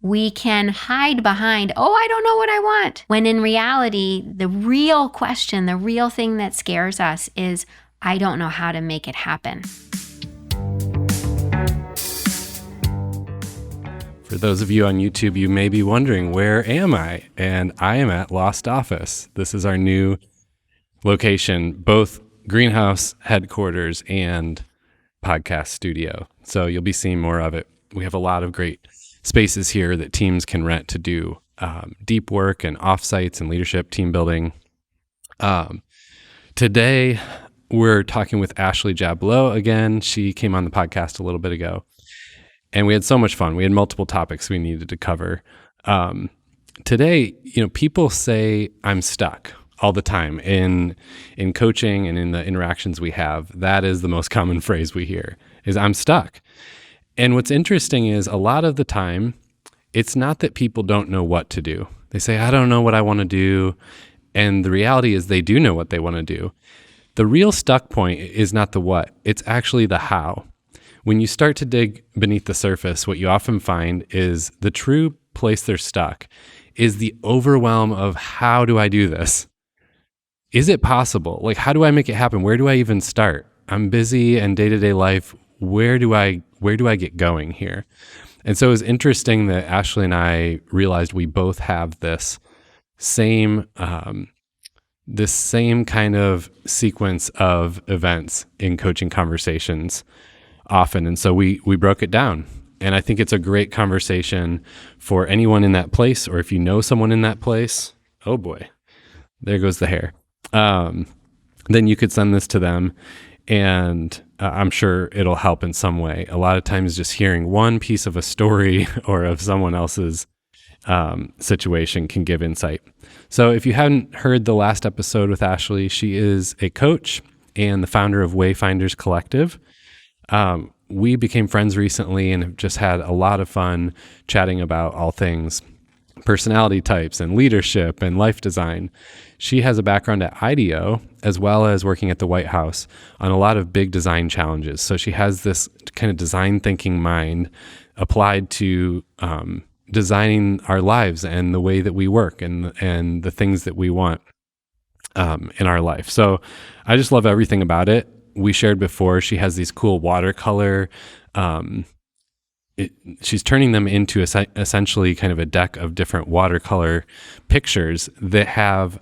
we can hide behind, oh, I don't know what I want. When in reality, the real question, the real thing that scares us is, I don't know how to make it happen. For those of you on YouTube, you may be wondering, where am I? And I am at Lost Office. This is our new location, both greenhouse headquarters and podcast studio. So you'll be seeing more of it. We have a lot of great spaces here that teams can rent to do deep work and offsites and leadership team building. Today, we're talking with Ashley Jablow again. She came on the podcast a little bit ago. And we had so much fun. We had multiple topics we needed to cover. Today, people say I'm stuck all the time in coaching and in the interactions we have. That is the most common phrase we hear, is I'm stuck. And what's interesting is a lot of the time, it's not that people don't know what to do. They say, I don't know what I want to do. And the reality is they do know what they want to do. The real stuck point is not the what, it's actually the how. When you start to dig beneath the surface, what you often find is the true place they're stuck is the overwhelm of, how do I do this? Is it possible? Like, how do I make it happen? Where do I even start? I'm busy and day-to-day life. Where do I get going here? And so it was interesting that Ashley and I realized we both have this same kind of sequence of events in coaching conversations often. And so we broke it down. And I think it's a great conversation for anyone in that place, or if you know someone in that place, oh boy, there goes the hair. Then you could send this to them, and I'm sure it'll help in some way. A lot of times just hearing one piece of a story or of someone else's situation can give insight. So if you hadn't heard the last episode with Ashley, she is a coach and the founder of Wayfinders Collective. We became friends recently and have just had a lot of fun chatting about all things personality types and leadership and life design. She has a background at IDEO as well as working at the White House on a lot of big design challenges. So she has this kind of design thinking mind applied to designing our lives and the way that we work and the things that we want in our life. So I just love everything about it. We shared before, she has these cool watercolor, she's turning them into essentially kind of a deck of different watercolor pictures that have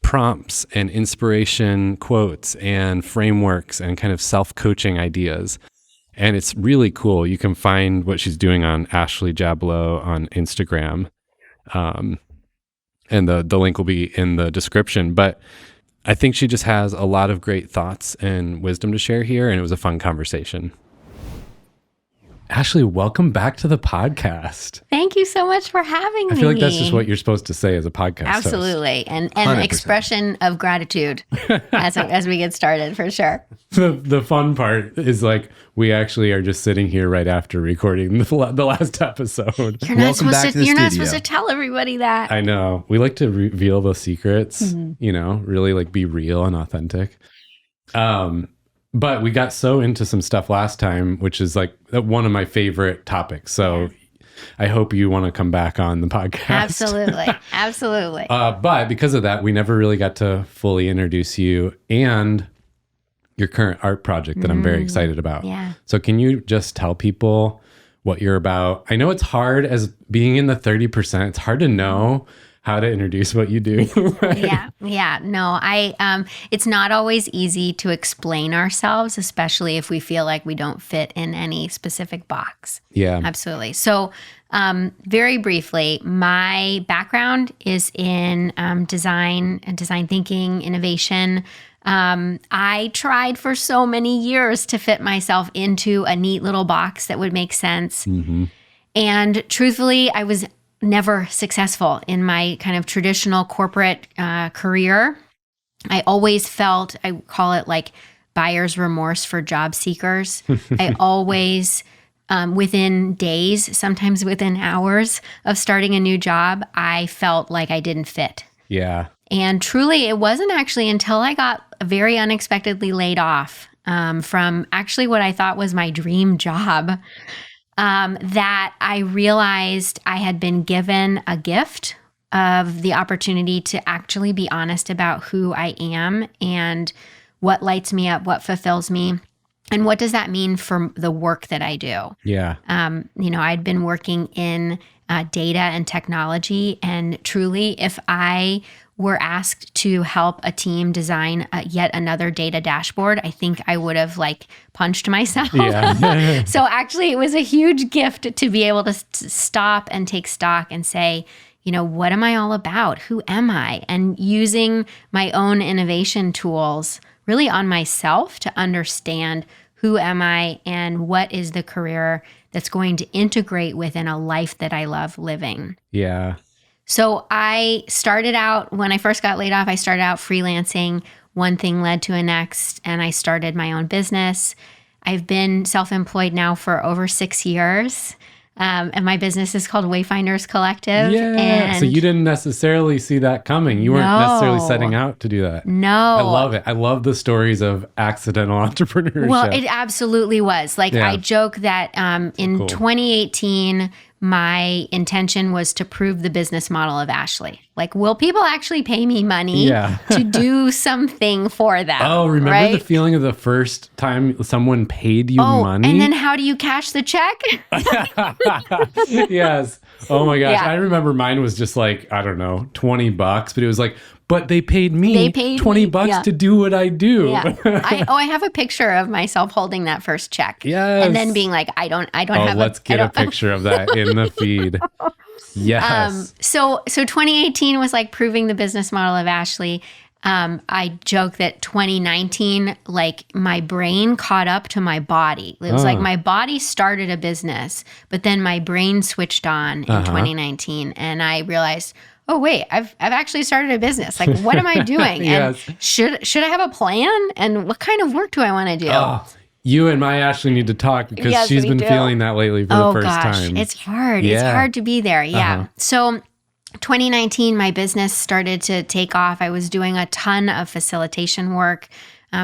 prompts and inspiration quotes and frameworks and kind of self-coaching ideas. And it's really cool. You can find what she's doing on Ashley Jablow on Instagram. And the link will be in the description. But I think she just has a lot of great thoughts and wisdom to share here, and it was a fun conversation. Ashley, welcome back to the podcast. Thank you so much for having me. I feel like that's just what you're supposed to say as a podcast Absolutely. host. And an expression of gratitude as we get started, for sure. The fun part is like we actually are just sitting here right after recording the last episode. You're not supposed to tell everybody that. I know. We like to reveal the secrets, really like be real and authentic. But we got so into some stuff last time, which is like one of my favorite topics. So I hope you want to come back on the podcast. Absolutely. Absolutely. But because of that, we never really got to fully introduce you and your current art project that I'm very excited about. Yeah. So can you just tell people what you're about? I know it's hard as being in the 30%. It's hard to know how to introduce what you do. Right? Yeah. No, it's not always easy to explain ourselves, especially if we feel like we don't fit in any specific box. Yeah. Absolutely. So, very briefly, my background is in design and design thinking, innovation. I tried for so many years to fit myself into a neat little box that would make sense. Mm-hmm. And truthfully, I was never successful in my kind of traditional corporate career. I always felt, I call it like buyer's remorse for job seekers. I always, within days, sometimes within hours of starting a new job, I felt like I didn't fit. Yeah. And truly, it wasn't actually until I got very unexpectedly laid off from actually what I thought was my dream job that I realized I had been given a gift of the opportunity to actually be honest about who I am and what lights me up, what fulfills me, and what does that mean for the work that I do. Yeah. I'd been working in data and technology, and truly, if I were asked to help a team design yet another data dashboard, I think I would have punched myself. Yeah. So actually, it was a huge gift to be able to stop and take stock and say, what am I all about? Who am I? And using my own innovation tools really on myself to understand who am I and what is the career that's going to integrate within a life that I love living. Yeah. So I started out, when I first got laid off, I started out freelancing. One thing led to a next, and I started my own business. I've been self-employed now for over 6 years. And my business is called Wayfinders Collective. Yeah. And So you didn't necessarily see that coming. You weren't necessarily setting out to do that. No. I love it. I love the stories of accidental entrepreneurship. Well, it absolutely was. I joke that in 2018, my intention was to prove the business model of Ashley. Will people actually pay me money to do something for them? Oh, remember the feeling of the first time someone paid you money? And then how do you cash the check? Yes. Oh my gosh. I remember mine was just I don't know, $20, but it was but they paid me $20 to do what I do. Yeah. I have a picture of myself holding that first check. Yes. And then being I don't have let's get a picture of that in the feed. Yes. So 2018 was proving the business model of Ashley. I joke that 2019, my brain caught up to my body. It was my body started a business, but then my brain switched on in 2019, and I realized, oh wait, I've actually started a business. What am I doing? Yes. And should I have a plan? And what kind of work do I want to do? Oh, you and my Ashley need to talk because she's been feeling that lately for the first time. It's hard. Yeah. It's hard to be there. Yeah. So 2019, my business started to take off. I was doing a ton of facilitation work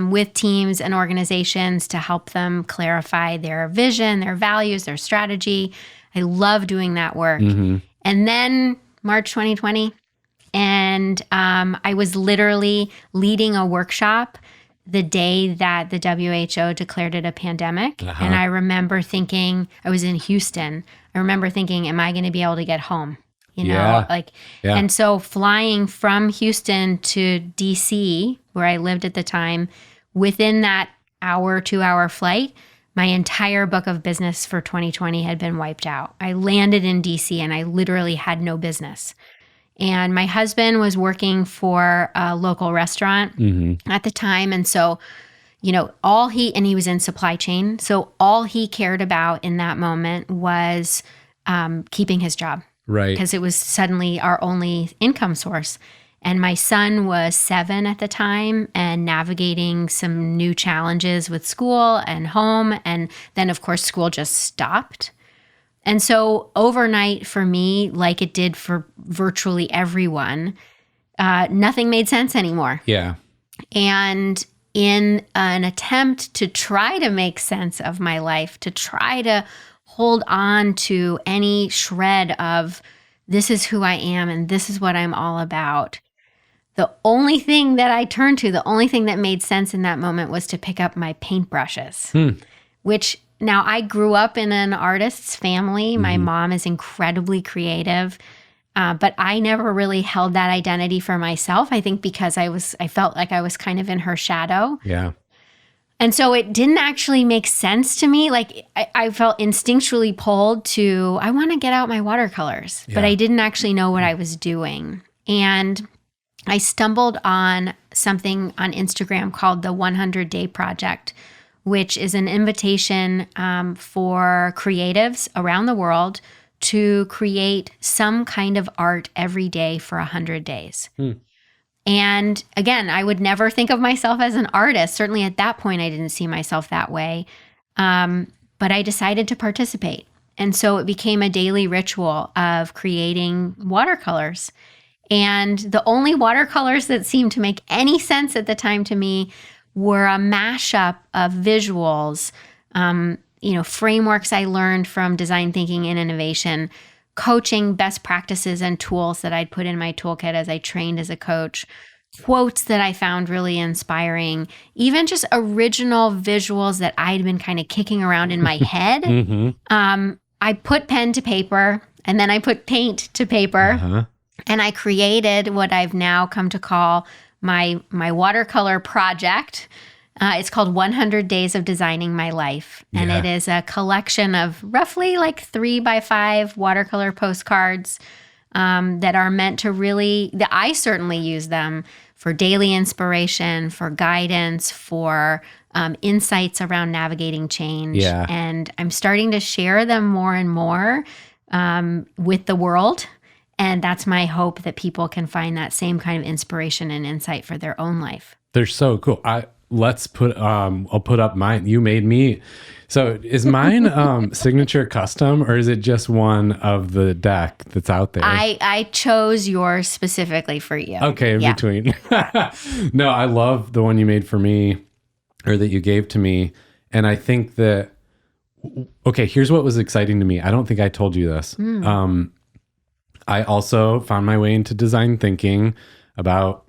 with teams and organizations to help them clarify their vision, their values, their strategy. I love doing that work. Mm-hmm. And then March 2020, and I was literally leading a workshop the day that the WHO declared it a pandemic. And I remember thinking, I was in Houston. I remember thinking, am I going to be able to get home? And so flying from Houston to DC, where I lived at the time, within that 2-hour flight, my entire book of business for 2020 had been wiped out. I landed in DC and I literally had no business. And my husband was working for a local restaurant at the time. And so, he was in supply chain. So all he cared about in that moment was keeping his job. Right. Because it was suddenly our only income source. And my son was 7 at the time and navigating some new challenges with school and home. And then, of course, school just stopped. And so overnight for me, like it did for virtually everyone, nothing made sense anymore. Yeah. And in an attempt to try to make sense of my life, to try to hold on to any shred of this is who I am and this is what I'm all about, the only thing that I turned to, the only thing that made sense in that moment was to pick up my paintbrushes, which now I grew up in an artist's family. My mom is incredibly creative, but I never really held that identity for myself. I think because I felt like I was kind of in her shadow. Yeah. And so it didn't actually make sense to me. I felt instinctually pulled to, I want to get out my watercolors, but I didn't actually know what I was doing. And I stumbled on something on Instagram called the 100-Day Project, which is an invitation for creatives around the world to create some kind of art every day for 100 days. And again, I would never think of myself as an artist. Certainly at that point, I didn't see myself that way. But I decided to participate. And so it became a daily ritual of creating watercolors. And the only watercolors that seemed to make any sense at the time to me were a mashup of visuals, frameworks I learned from design thinking and innovation, coaching best practices and tools that I'd put in my toolkit as I trained as a coach, quotes that I found really inspiring, even just original visuals that I'd been kind of kicking around in my head. I put pen to paper, and then I put paint to paper, and I created what I've now come to call my watercolor project. It's called 100 Days of Designing My Life. And it is a collection of roughly like 3x5 watercolor postcards that are meant to I certainly use them for daily inspiration, for guidance, for insights around navigating change. Yeah. And I'm starting to share them more and more with the world. And that's my hope, that people can find that same kind of inspiration and insight for their own life. They're so cool. I'll put up mine. You made me. So is mine signature custom, or is it just one of the deck that's out there? I chose yours specifically for you. Okay, in between. No, I love the one you made for me, or that you gave to me. And I think that, okay, here's what was exciting to me. I don't think I told you this. I also found my way into design thinking about,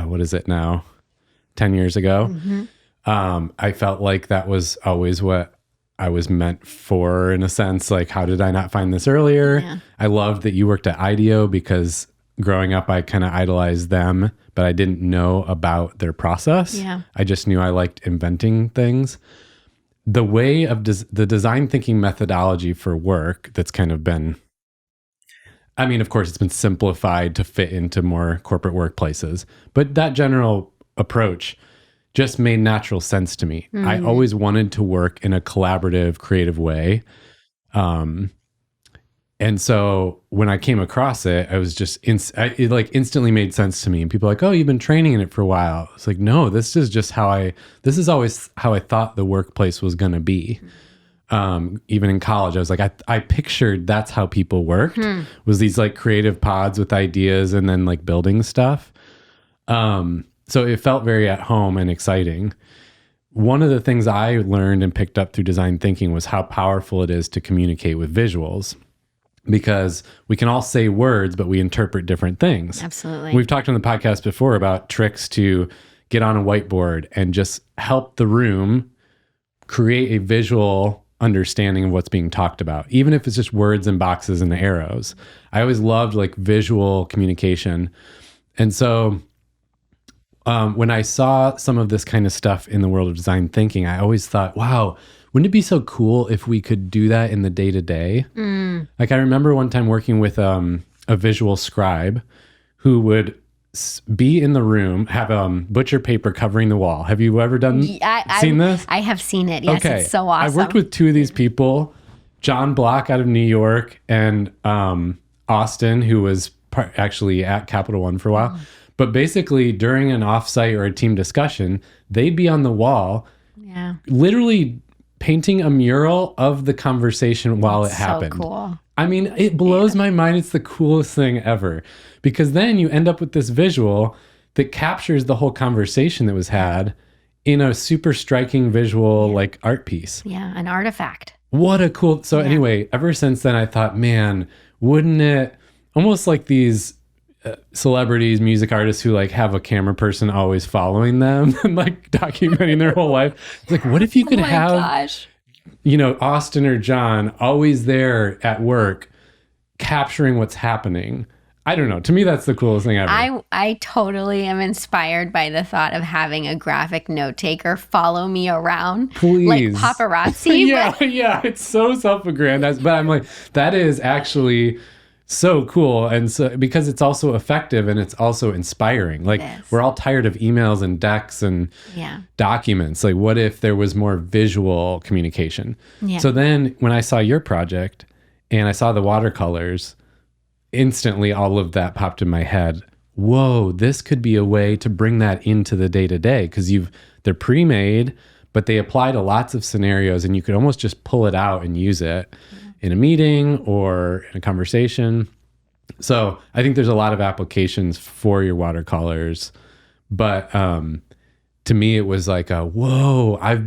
what is it now? 10 years ago. I felt like that was always what I was meant for, in a sense. Like, how did I not find this earlier? Yeah. I loved that you worked at IDEO, because growing up, I kind of idolized them, but I didn't know about their process. Yeah. I just knew I liked inventing things. The way of the design thinking methodology for work that's kind of been, I mean, of course, it's been simplified to fit into more corporate workplaces, but that general approach just made natural sense to me. I always wanted to work in a collaborative, creative way. And so when I came across it, I was just, it like instantly made sense to me. And people are like, oh, you've been training in it for a while. It's like, no, this is always how I thought the workplace was going to be. Even in college, I was like, I pictured that's how people worked, was these like creative pods with ideas and then like building stuff. So it felt very at home and exciting. One of the things I learned and picked up through design thinking was how powerful it is to communicate with visuals, because we can all say words, but we interpret different things. Absolutely. We've talked on the podcast before about tricks to get on a whiteboard and just help the room create a visual understanding of what's being talked about, even if it's just words and boxes and arrows. I always loved like visual communication. And so when I saw some of this kind of stuff in the world of design thinking, I always thought, wow, wouldn't it be so cool if we could do that in the day-to-day? Like, I remember one time working with a visual scribe who would be in the room, have butcher paper covering the wall. Have you ever seen this? I have seen it. Yes, okay. It's so awesome. I worked with two of these people, John Block out of New York and Austin, who was actually at Capital One for a while. But basically, during an offsite or a team discussion, they'd be on the wall, literally painting a mural of the conversation while it happened. So cool. I mean, it blows my mind. It's the coolest thing ever, because then you end up with this visual that captures the whole conversation that was had in a super striking visual, like art piece. Yeah, an artifact. What a cool. So anyway, ever since then, I thought, man, wouldn't it, almost like these celebrities, music artists who like have a camera person always following them and like documenting their whole life. It's like, what if you could Austin or John always there at work capturing what's happening? I don't know. To me, that's the coolest thing ever. I totally am inspired by the thought of having a graphic note taker follow me around. Please. Like paparazzi. Yeah. It's so self-aggrandized. But I'm like, that is actually so cool. And so, because it's also effective and it's also inspiring. Like, we're all tired of emails and decks and documents. Like, what if there was more visual communication? Yeah. So then when I saw your project and I saw the watercolors, instantly all of that popped in my head. Whoa, this could be a way to bring that into the day-to-day, because they're pre-made, but they apply to lots of scenarios, and you could almost just pull it out and use it in a meeting or in a conversation. So I think there's a lot of applications for your watercolors, but to me it was like, whoa, I've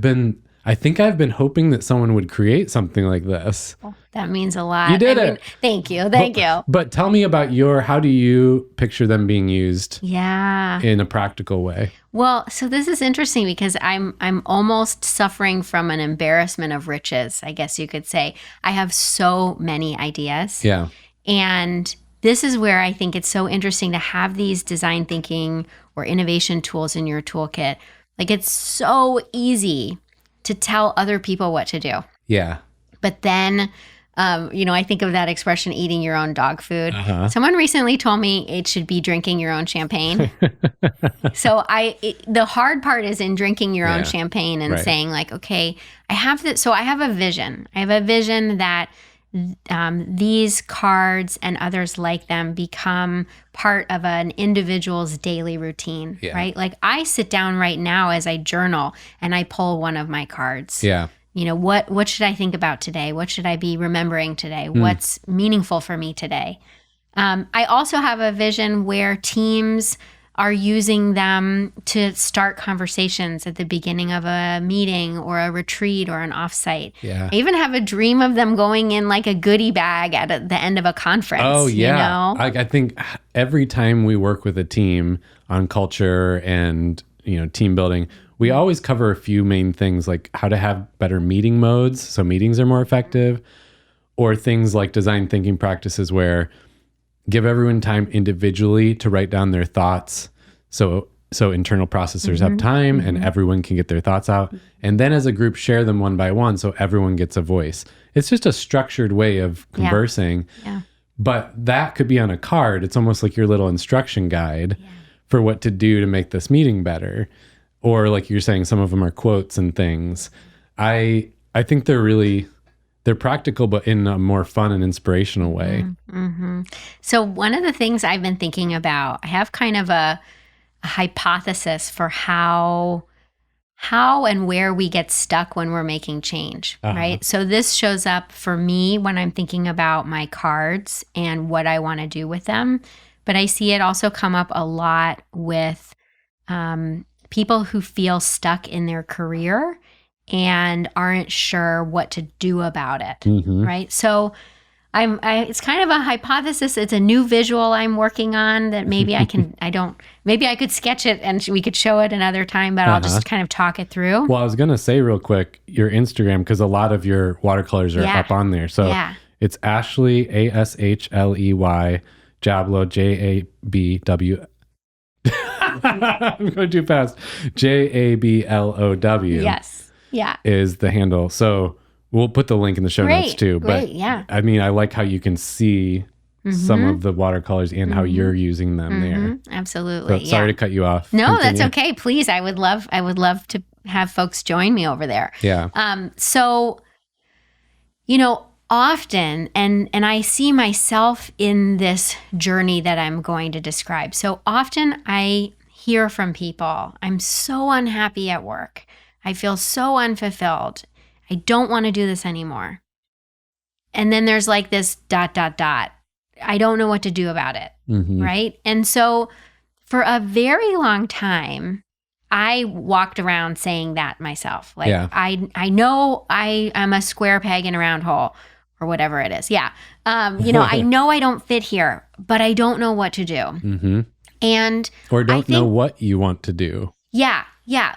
I think I've been hoping that someone would create something like this. Well, that means a lot. You did it. Thank you. Thank you. But tell me about how do you picture them being used Yeah. in a practical way? Well, so this is interesting because I'm almost suffering from an embarrassment of riches, I guess you could say. I have so many ideas. Yeah. And this is where I think it's so interesting to have these design thinking or innovation tools in your toolkit. Like, it's so easy to tell other people what to do. Yeah. But then, I think of that expression, eating your own dog food. Someone recently told me it should be drinking your own champagne. So the hard part is in drinking your own champagne and saying like, okay, I have a vision. I have a vision that these cards and others like them become part of an individual's daily routine, right? Like, I sit down right now as I journal and I pull one of my cards. Yeah. What should I think about today? What should I be remembering today? What's meaningful for me today? I also have a vision where teams are using them to start conversations at the beginning of a meeting or a retreat or an offsite. Yeah. I even have a dream of them going in like a goodie bag at the end of a conference. Oh, yeah. You know? I think every time we work with a team on culture and, team building, we always cover a few main things, like how to have better meeting modes so meetings are more effective, or things like design thinking practices where give everyone time individually to write down their thoughts so internal processors have time and everyone can get their thoughts out. And then as a group, share them one by one so everyone gets a voice. It's just a structured way of conversing. Yeah. But that could be on a card. It's almost like your little instruction guide for what to do to make this meeting better. Or like you're saying, some of them are quotes and things. I think they're practical, but in a more fun and inspirational way. Mm-hmm. So one of the things I've been thinking about, I have kind of a hypothesis for how and where we get stuck when we're making change, right? So this shows up for me when I'm thinking about my cards and what I want to do with them. But I see it also come up a lot with people who feel stuck in their career and aren't sure what to do about it, right? So it's kind of a hypothesis. It's a new visual I'm working on that maybe maybe I could sketch it and we could show it another time, but I'll just kind of talk it through. Well, I was going to say real quick, your Instagram, because a lot of your watercolors are up on there. So it's Ashley, Ashley, Jablow, Jabw. I'm going too fast. Jablow. Yes. Yeah. Is the handle. So we'll put the link in the show notes too. But I mean, I like how you can see some of the watercolors and how you're using them there. Absolutely. So, sorry to cut you off. No, Continue. That's okay. Please. I would love to have folks join me over there. Yeah. So, often, and I see myself in this journey that I'm going to describe. So often I hear from people, I'm so unhappy at work. I feel so unfulfilled. I don't want to do this anymore. And then there's like this ... I don't know what to do about it, right? And so for a very long time, I walked around saying that myself. Like, I know I am a square peg in a round hole, or whatever it is. Yeah. I know I don't fit here, but I don't know what to do. And or don't know what you want to do. Yeah. Yeah.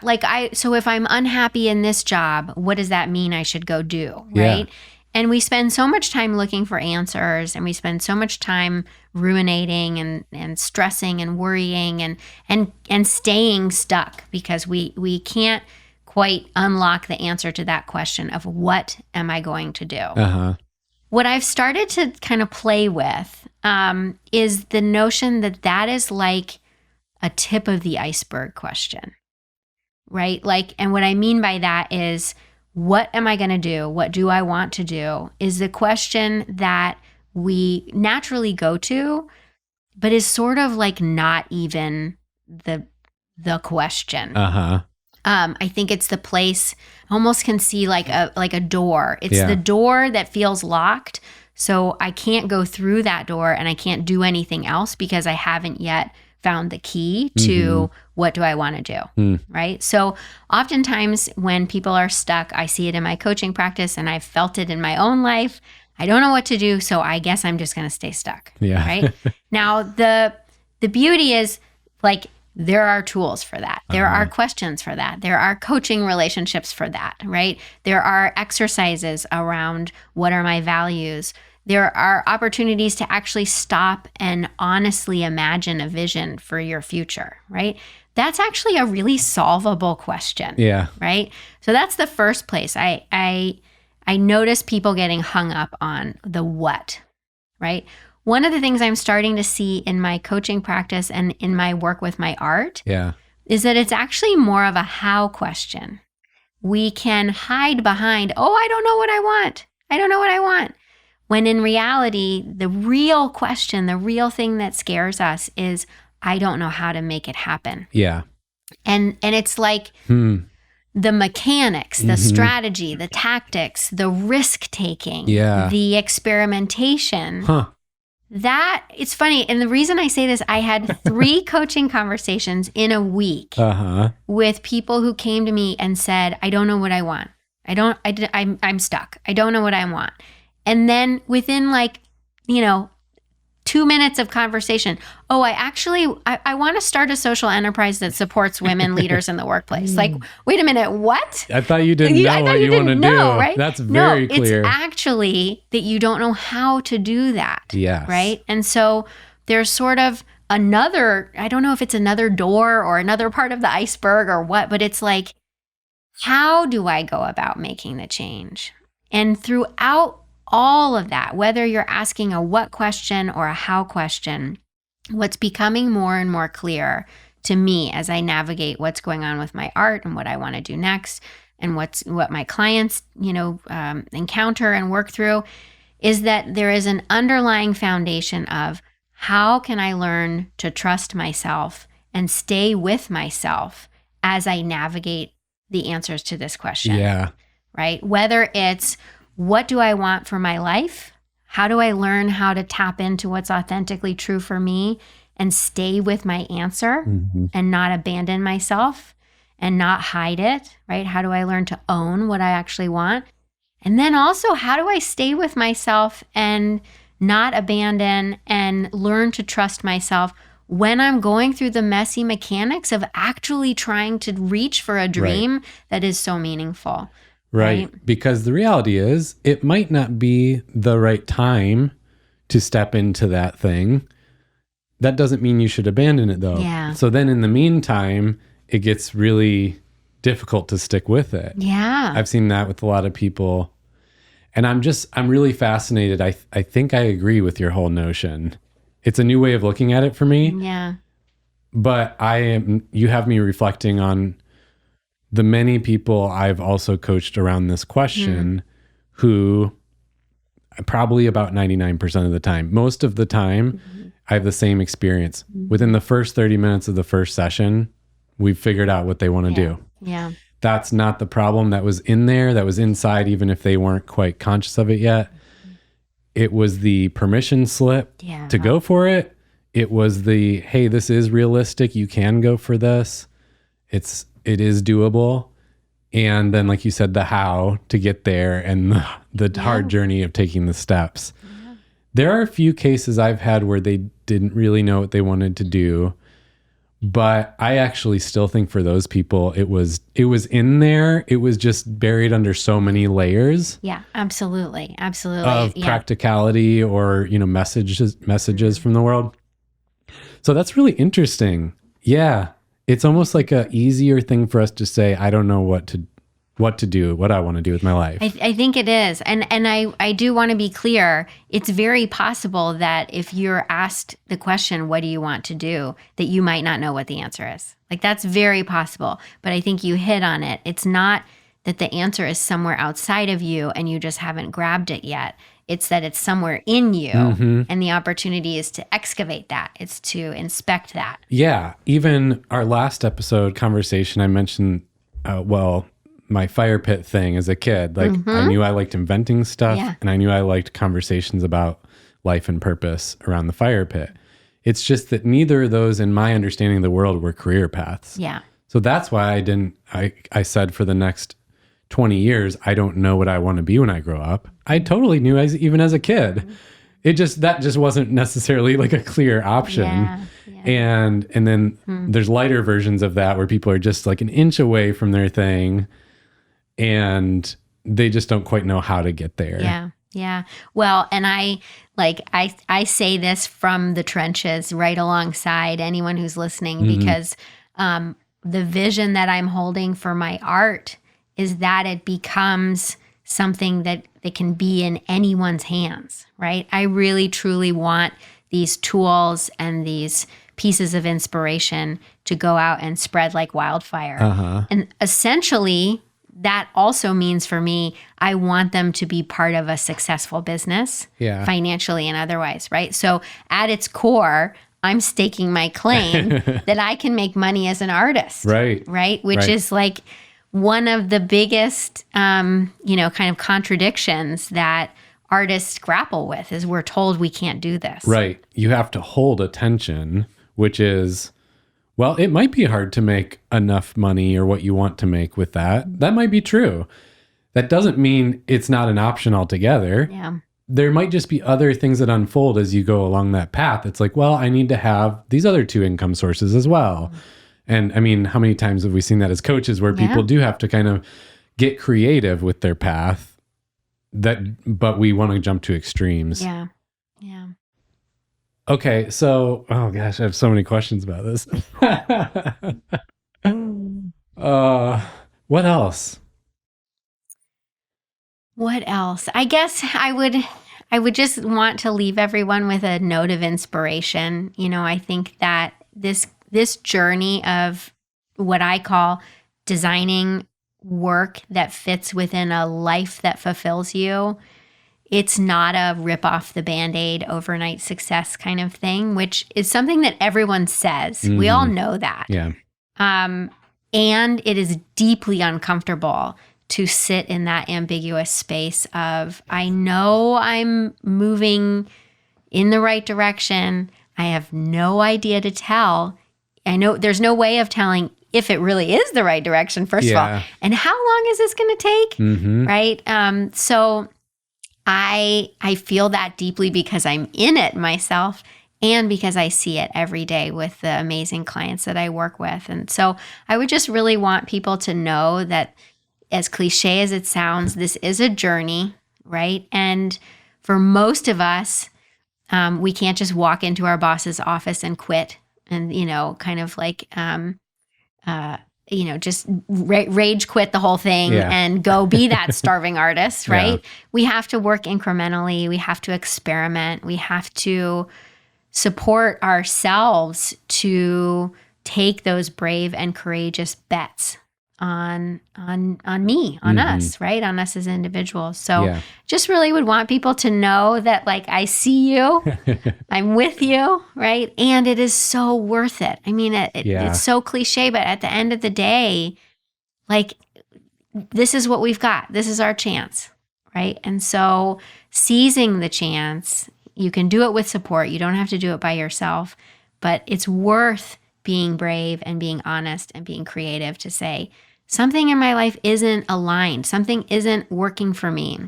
So if I'm unhappy in this job, what does that mean I should go do? Right. Yeah. And we spend so much time looking for answers, and we spend so much time ruminating and stressing and worrying and staying stuck because we can't quite unlock the answer to that question of what am I going to do? What I've started to kind of play with is the notion that is like a tip of the iceberg question, right? Like, and what I mean by that is, what am I going to do? What do I want to do? Is the question that we naturally go to, but is sort of like not even the question. I think it's the place, I almost can see like a door. It's the door that feels locked. So I can't go through that door and I can't do anything else because I haven't yet found the key to what do I want to do, right? So oftentimes when people are stuck, I see it in my coaching practice and I've felt it in my own life. I don't know what to do, so I guess I'm just going to stay stuck, right? Now, the beauty is like there are tools for that. There are questions for that. There are coaching relationships for that, right? There are exercises around what are my values. There are opportunities to actually stop and honestly imagine a vision for your future, right? That's actually a really solvable question. Yeah. Right? So that's the first place. I notice people getting hung up on the what, right? One of the things I'm starting to see in my coaching practice and in my work with my art is that it's actually more of a how question. We can hide behind, oh, I don't know what I want. I don't know what I want. When in reality, the real question, the real thing that scares us is, I don't know how to make it happen. Yeah. And it's like the mechanics, the strategy, the tactics, the risk taking, the experimentation. That, it's funny. And the reason I say this, I had 3 coaching conversations in a week with people who came to me and said, I don't know what I want. I'm stuck. I don't know what I want. And then within 2 minutes of conversation, I want to start a social enterprise that supports women leaders in the workplace. Like, wait a minute, what? I thought you didn't know what you want to do. Right? That's very clear. It's actually that you don't know how to do that. Yes. Right? And so there's sort of another, I don't know if it's another door or another part of the iceberg or what, but it's like, how do I go about making the change? And throughout all of that, whether you're asking a what question or a how question, what's becoming more and more clear to me as I navigate what's going on with my art and what I want to do next and what my clients, encounter and work through is that there is an underlying foundation of how can I learn to trust myself and stay with myself as I navigate the answers to this question. Yeah. Right? Whether it's what do I want for my life? How do I learn how to tap into what's authentically true for me and stay with my answer and not abandon myself and not hide it, right? How do I learn to own what I actually want? And then also, how do I stay with myself and not abandon and learn to trust myself when I'm going through the messy mechanics of actually trying to reach for a dream that is so meaningful? Right. Because the reality is it might not be the right time to step into that thing. That doesn't mean you should abandon it though. Yeah. So then in the meantime, it gets really difficult to stick with it. Yeah. I've seen that with a lot of people. And I'm really fascinated. I think I agree with your whole notion. It's a new way of looking at it for me. Yeah. But you have me reflecting on the many people I've also coached around this question who probably about 99% of the time, most of the time, I have the same experience. Within the first 30 minutes of the first session, we've figured out what they want to do. Yeah. That's not the problem that was in there, that was inside, even if they weren't quite conscious of it yet. It was the permission slip to go for it. It was the, hey, this is realistic. You can go for this. It is doable. And then, like you said, the how to get there and the hard journey of taking the steps. Yeah. There are a few cases I've had where they didn't really know what they wanted to do. But I actually still think for those people, it was in there. It was just buried under so many layers. Yeah, absolutely. Absolutely. Of practicality or, messages from the world. So that's really interesting. Yeah. It's almost like a easier thing for us to say, I don't know what to do, what I want to do with my life. I think it is. And I do want to be clear. It's very possible that if you're asked the question, what do you want to do, that you might not know what the answer is. Like that's very possible. But I think you hit on it. It's not that the answer is somewhere outside of you and you just haven't grabbed it yet. It's that it's somewhere in you and the opportunity is to excavate that. It's to inspect that. Yeah. Even our last episode conversation, I mentioned, my fire pit thing as a kid. Like I knew I liked inventing stuff and I knew I liked conversations about life and purpose around the fire pit. It's just that neither of those, in my understanding of the world, were career paths. Yeah. So that's why I said for the next 20 years, I don't know what I want to be when I grow up. I totally knew even as a kid. That just wasn't necessarily like a clear option. Yeah. And then there's lighter versions of that where people are just like an inch away from their thing and they just don't quite know how to get there. Yeah. Yeah. Well, and I say this from the trenches right alongside anyone who's listening, because the vision that I'm holding for my art is that it becomes something that can be in anyone's hands, right? I really, truly want these tools and these pieces of inspiration to go out and spread like wildfire. And essentially, that also means for me, I want them to be part of a successful business, financially and otherwise, right? So at its core, I'm staking my claim that I can make money as an artist, right? Which is like one of the biggest, kind of contradictions that artists grapple with, is we're told we can't do this. Right. You have to hold attention, which is, well, it might be hard to make enough money or what you want to make with that. That might be true. That doesn't mean it's not an option altogether. Yeah. There might just be other things that unfold as you go along that path. It's like, well, I need to have these other two income sources as well. And I mean, how many times have we seen that as coaches where people do have to kind of get creative with their path, but we want to jump to extremes. Yeah. Yeah. Okay. So, oh gosh, I have so many questions about this. What else? What else? I guess I would just want to leave everyone with a note of inspiration. I think that this journey of what I call designing work that fits within a life that fulfills you, it's not a rip off the Band-Aid overnight success kind of thing, which is something that everyone says. We all know that. Yeah. And it is deeply uncomfortable to sit in that ambiguous space of, I know I'm moving in the right direction. I have no idea to tell. I know there's no way of telling if it really is the right direction, first of all. And how long is this going to take? Right? So I feel that deeply because I'm in it myself and because I see it every day with the amazing clients that I work with. And so I would just really want people to know that, as cliche as it sounds, this is a journey, right? And for most of us, we can't just walk into our boss's office and quit and, kind of like, just rage quit the whole thing and go be that starving artist, right? We have to work incrementally. We have to experiment. We have to support ourselves to take those brave and courageous bets on us, right? On us as individuals. So just really would want people to know that, like, I see you, I'm with you, right? And it is so worth it. I mean, it's so cliche, but at the end of the day, like, this is what we've got. This is our chance, right? And so seizing the chance, you can do it with support. You don't have to do it by yourself, but it's worth being brave and being honest and being creative to say, something in my life isn't aligned. Something isn't working for me.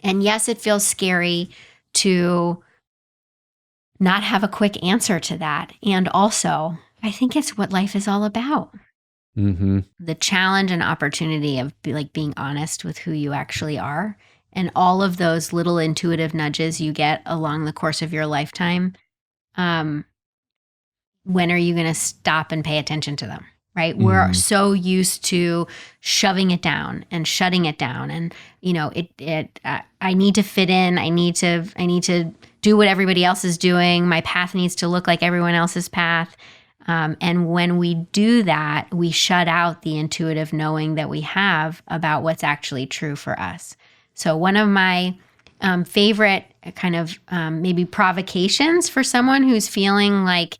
And yes, it feels scary to not have a quick answer to that. And also, I think it's what life is all about. The challenge and opportunity of being honest with who you actually are, and all of those little intuitive nudges you get along the course of your lifetime. When are you going to stop and pay attention to them? Right? We're so used to shoving it down and shutting it down. And, I need to fit in. I need to do what everybody else is doing. My path needs to look like everyone else's path. And when we do that, we shut out the intuitive knowing that we have about what's actually true for us. So one of my favorite kind of maybe provocations for someone who's feeling like,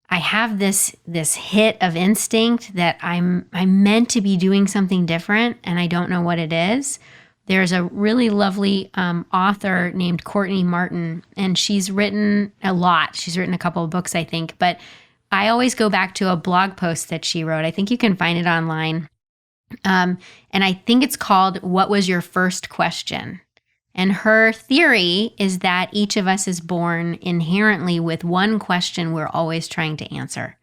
I have this hit of instinct that I'm meant to be doing something different and I don't know what it is, There's a really lovely author named Courtney Martin, and she's written a lot. She's written a couple of books, I think, but I always go back to a blog post that she wrote. I think you can find it online. And I think it's called "What Was Your First Question?" And her theory is that each of us is born inherently with one question we're always trying to answer.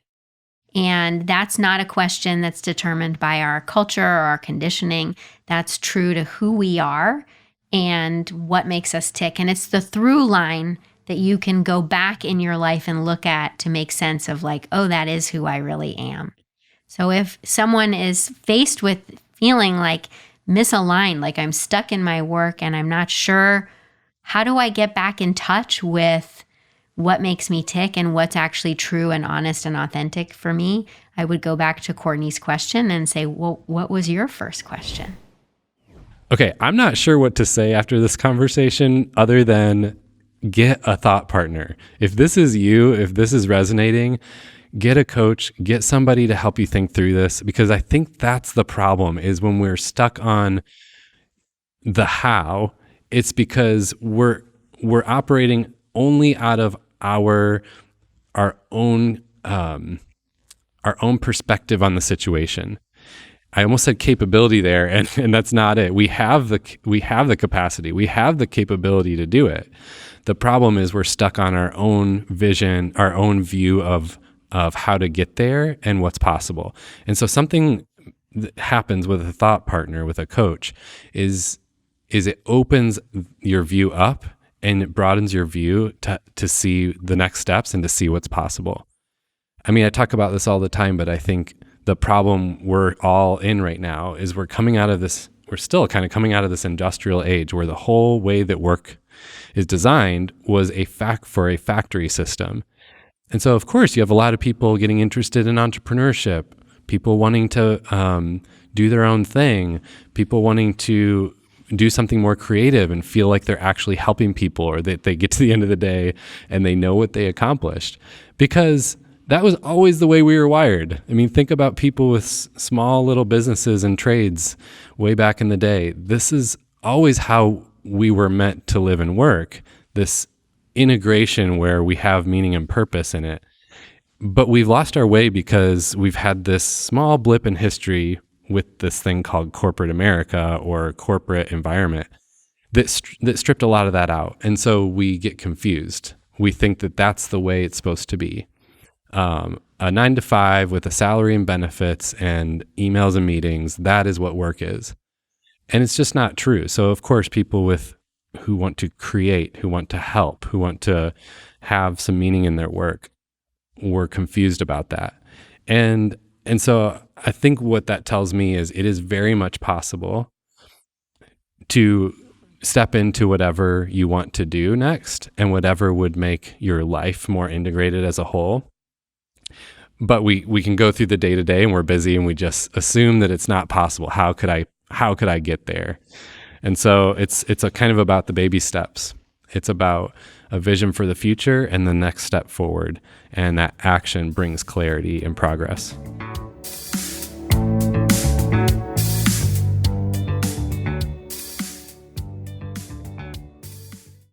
And that's not a question that's determined by our culture or our conditioning. That's true to who we are and what makes us tick. And it's the through line that you can go back in your life and look at to make sense of like, oh, that is who I really am. So if someone is faced with feeling like misaligned, like I'm stuck in my work and I'm not sure, how do I get back in touch with what makes me tick and what's actually true and honest and authentic for me? I would go back to Courtney's question and say, well, what was your first question? Okay, I'm not sure what to say after this conversation other than get a thought partner. If this is you, if this is resonating, get a coach, get somebody to help you think through this, because I think that's the problem is when we're stuck on the how, it's because we're operating only out of our own perspective on the situation. I almost said capability there, and that's not it. We have the capacity, we have the capability to do it. The problem is we're stuck on our own vision, our own view of how to get there and what's possible. And so something that happens with a thought partner, with a coach, is it opens your view up and it broadens your view to see the next steps and to see what's possible. I mean, I talk about this all the time, but I think the problem we're all in right now is we're still kind of coming out of this industrial age where the whole way that work is designed was for a factory system. And so, of course, you have a lot of people getting interested in entrepreneurship, people wanting to do their own thing, people wanting to do something more creative and feel like they're actually helping people, or that they get to the end of the day and they know what they accomplished, because that was always the way we were wired. I mean, think about people with small little businesses and trades way back in the day. This is always how we were meant to live and work, this integration where we have meaning and purpose in it. But we've lost our way because we've had this small blip in history with this thing called corporate America or corporate environment that stripped a lot of that out. And so we get confused. We think that that's the way it's supposed to be. A 9-to-5 with a salary and benefits and emails and meetings, that is what work is. And it's just not true. So of course, people who want to create, who want to help, who want to have some meaning in their work, were confused about that. And so I think what that tells me is it is very much possible to step into whatever you want to do next and whatever would make your life more integrated as a whole. But we can go through the day-to-day and we're busy and we just assume that it's not possible. How could I get there? And so it's a kind of about the baby steps. It's about a vision for the future and the next step forward. And that action brings clarity and progress.